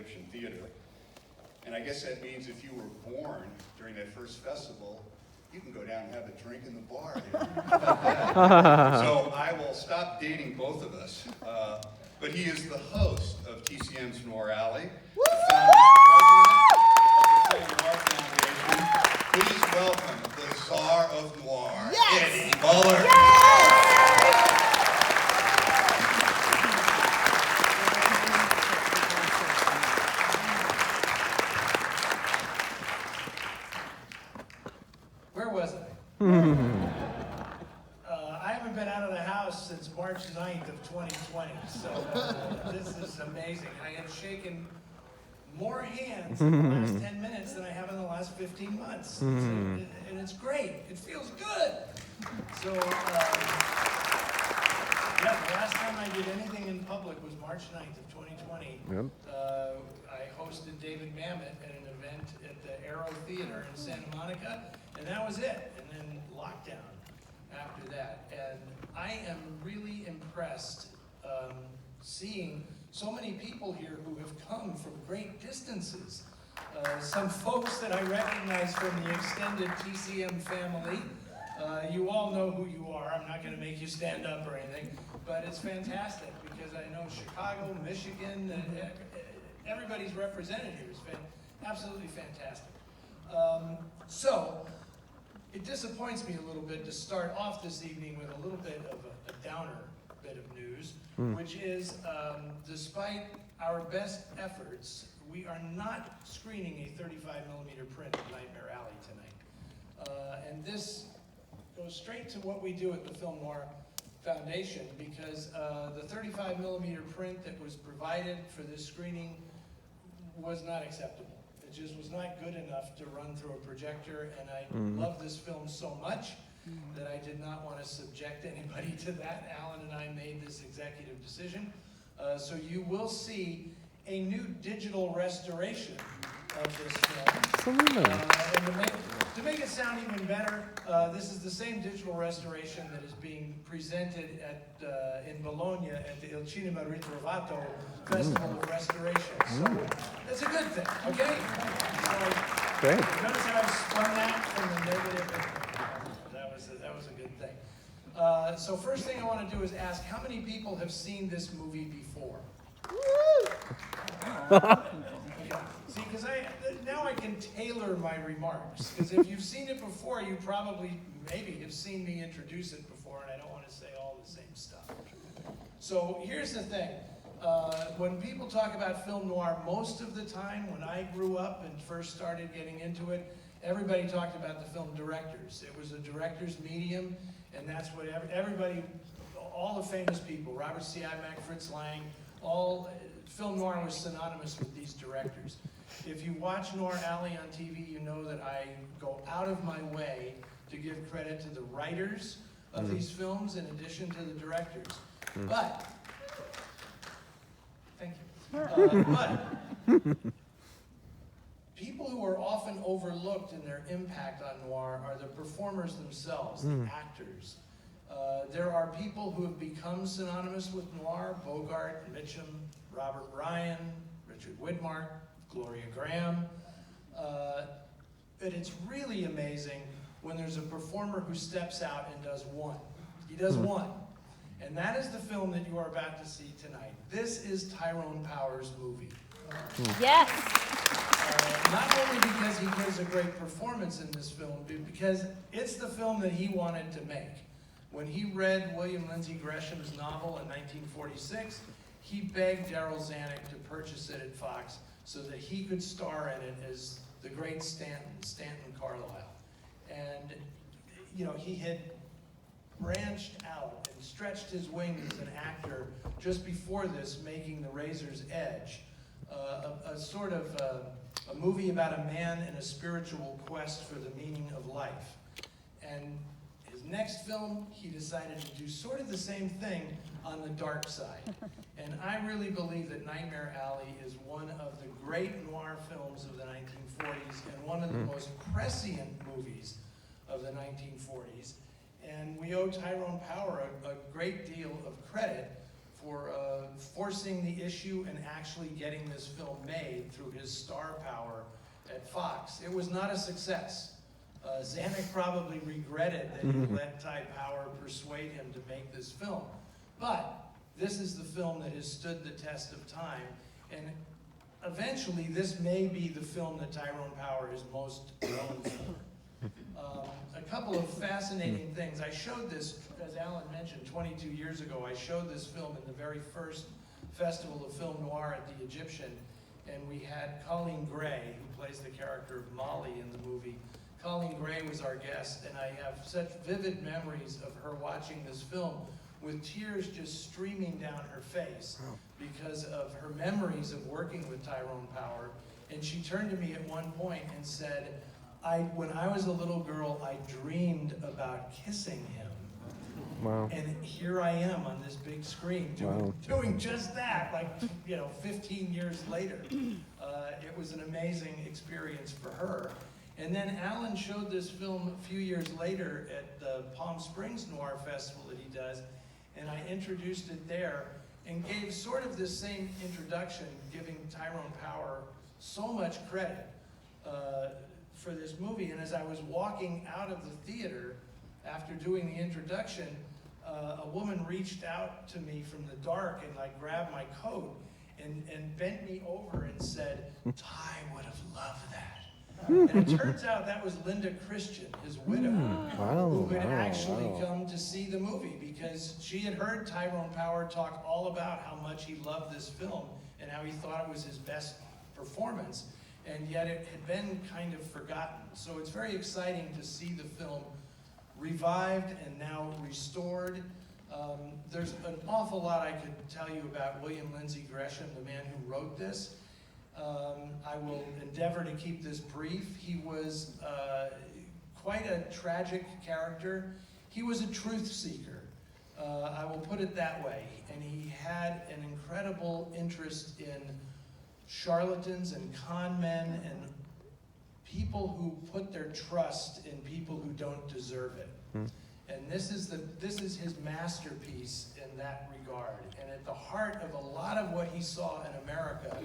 Egyptian theater. And I guess that means if you were born during that first festival, you can go down and have a drink in the bar. So I will stop dating both of us. But he is the host of TCM's Noir Alley, the founder and president of the Film Noir Foundation. Please welcome the Czar of Noir, Eddie Muller. Where was I? I haven't been out of the house since March 9th of 2020, so this is amazing. I have shaken more hands in the last 10 minutes than I have in the last 15 months. And it's great. It feels good. So, yeah, the last time I did anything in public was March 9th of 2020. Yep. I hosted David Mamet at an event at the Aero Theater in Santa Monica, and that was it. And then lockdown after that. And I am really impressed seeing so many people here who have come from great distances. Some folks that I recognize from the extended TCM family. You all know who you are. I'm not going to make you stand up or anything, but it's fantastic because I know Chicago, Michigan, everybody's represented here. It's been absolutely fantastic. So it disappoints me a little bit to start off this evening with a little bit of a downer bit of news, which is despite our best efforts, we are not screening a 35mm print of Nightmare Alley tonight. And this goes straight to what we do at the Film Noir Foundation, because the 35mm print that was provided for this screening was not acceptable. It just was not good enough to run through a projector, and I love this film so much that I did not want to subject anybody to that. Alan and I made this executive decision. So you will see a new digital restoration of this film. And to make it sound even better, this is the same digital restoration that is being presented at in Bologna at the Il Cinema Ritrovato Festival of Restoration. So that's a good thing, okay? So, Great. notice how I spun that from the negative. That was a good thing. So first thing I want to do is ask, how many people have seen this movie before? Yeah. See, because now I can tailor my remarks. Because if you've seen it before, you probably maybe have seen me introduce it before, and I don't want to say all the same stuff. So here's the thing. When people talk about film noir, most of the time when I grew up and first started getting into it, everybody talked about the film directors. It was a director's medium, and that's what everybody, all the famous people, Robert C. Imac, Fritz Lang, all film noir was synonymous with these directors. If you watch Noir Alley on TV, you know that I go out of my way to give credit to the writers of these films in addition to the directors. But, thank you. But, people who are often overlooked in their impact on noir are the performers themselves, the actors. There are people who have become synonymous with noir: Bogart, Mitchum, Robert Ryan, Richard Widmark, Gloria Graham. And it's really amazing when there's a performer who steps out and does one. He does one. And that is the film that you are about to see tonight. This is Tyrone Power's movie. Yes. Not only because he gives a great performance in this film, but because it's the film that he wanted to make. When he read William Lindsay Gresham's novel in 1946, he begged Darryl Zanuck to purchase it at Fox so that he could star in it as the great Stanton Carlyle. And, you know, he had branched out and stretched his wings as an actor just before this, making The Razor's Edge, a sort of a movie about a man in a spiritual quest for the meaning of life. And his next film, he decided to do sort of the same thing on the dark side. And I really believe that Nightmare Alley is one of the great noir films of the 1940s and one of the most prescient movies of the 1940s. And we owe Tyrone Power a great deal of credit for forcing the issue and actually getting this film made through his star power at Fox. It was not a success. Zanuck probably regretted that he let Ty Power persuade him to make this film. But this is the film that has stood the test of time, and eventually this may be the film that Tyrone Power is most known for. A couple of fascinating things. I showed this, as Alan mentioned, 22 years ago. I showed this film in the very first Festival of Film Noir at the Egyptian, and we had Colleen Gray, who plays the character of Molly in the movie. Colleen Gray was our guest, and I have such vivid memories of her watching this film with tears just streaming down her face because of her memories of working with Tyrone Power. And she turned to me at one point and said, when I was a little girl, I dreamed about kissing him. Wow. And here I am on this big screen doing just that, like, 15 years later. It was an amazing experience for her. And then Alan showed this film a few years later at the Palm Springs Noir Festival that he does, and I introduced it there and gave sort of this same introduction, giving Tyrone Power so much credit for this movie. And as I was walking out of the theater after doing the introduction, a woman reached out to me from the dark and like grabbed my coat and bent me over and said, "Ty would have loved that." And it turns out that was Linda Christian, his widow, who had actually come to see the movie because she had heard Tyrone Power talk all about how much he loved this film and how he thought it was his best performance, and yet it had been kind of forgotten. So it's very exciting to see the film revived and now restored. There's an awful lot I could tell you about William Lindsay Gresham, the man who wrote this. I will endeavor to keep this brief. He was quite a tragic character. He was a truth seeker, I will put it that way. And he had an incredible interest in charlatans and con men and people who put their trust in people who don't deserve it. And this is his masterpiece in that regard. And at the heart of a lot of what he saw in America,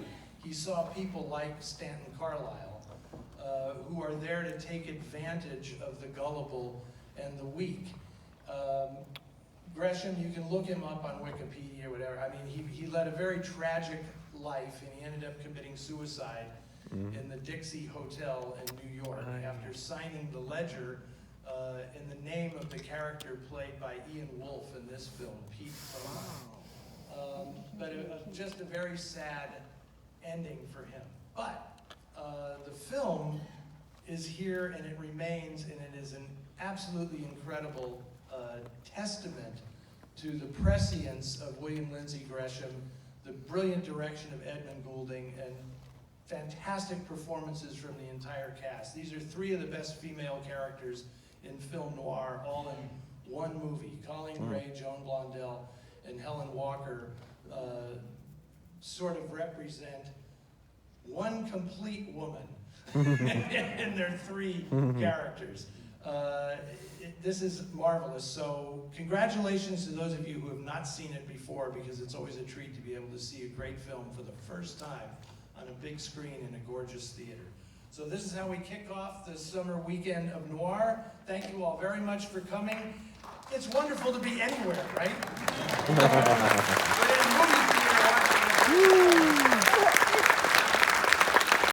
he saw people like Stanton Carlyle, who are there to take advantage of the gullible and the weak. Gresham, you can look him up on Wikipedia or whatever. I mean, he led a very tragic life, and he ended up committing suicide in the Dixie Hotel in New York after signing the ledger in the name of the character played by Ian Wolfe in this film, Pete Foreman. But just a very sad ending for him. But the film is here and it remains, and it is an absolutely incredible testament to the prescience of William Lindsay Gresham, the brilliant direction of Edmund Goulding, and fantastic performances from the entire cast. These are three of the best female characters in film noir, all in one movie. Colleen Gray, Joan Blondell, and Helen Walker sort of represent one complete woman in their three characters. This is marvelous. So congratulations to those of you who have not seen it before, because it's always a treat to be able to see a great film for the first time on a big screen in a gorgeous theater. So this is how we kick off the summer weekend of noir. Thank you all very much for coming. It's wonderful to be anywhere, right? We're in a movie theater.